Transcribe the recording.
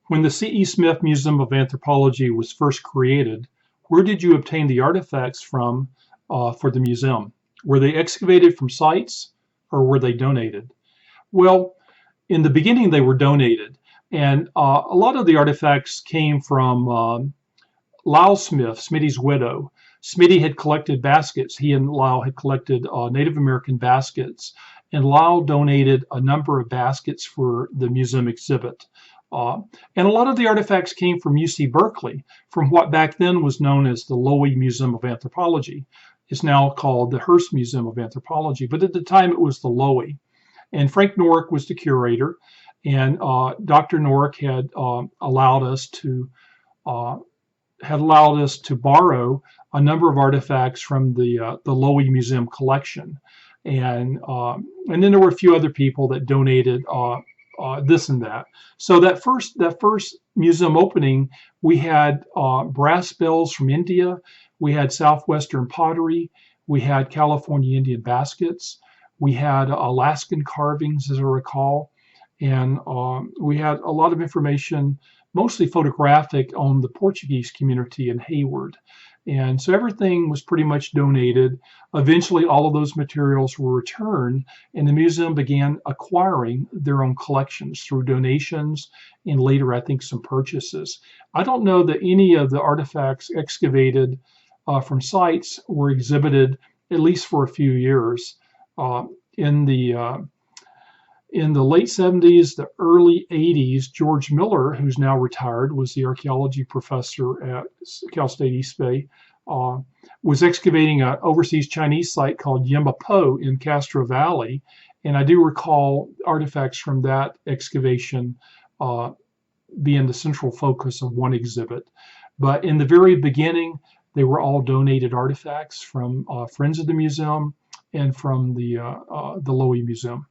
When the C.E. Smith Museum of Anthropology was first created, where did you obtain the artifacts from for the museum? Were they excavated from sites or were they donated? Well, in the beginning, they were donated. And a lot of the artifacts came from Lyle Smith, Smitty's widow. Smitty had collected baskets. He and Lyle had collected Native American baskets. And Lyle donated a number of baskets for the museum exhibit. And a lot of the artifacts came from UC Berkeley, from what back then was known as the Lowy Museum of Anthropology. It's now called the Hearst Museum of Anthropology, but at the time it was the Lowy. And Frank Norick was the curator, and Dr. Norick had allowed us to borrow a number of artifacts from the Lowy Museum collection, and then there were a few other people that donated this and that. So that first museum opening, we had brass bells from India, we had southwestern pottery, we had California Indian baskets, we had Alaskan carvings, as I recall, and we had a lot of information, mostly photographic, on the Portuguese community in Hayward. And so everything was pretty much donated. Eventually, all of those materials were returned, and the museum began acquiring their own collections through donations and later, I think, some purchases. I don't know that any of the artifacts excavated from sites were exhibited, at least for a few years. In the late 70s, the early 80s, George Miller, who's now retired, was the archaeology professor at Cal State East Bay, was excavating an overseas Chinese site called Yemapo in Castro Valley. And I do recall artifacts from that excavation being the central focus of one exhibit. But in the very beginning, they were all donated artifacts from friends of the museum and from the Lowy Museum.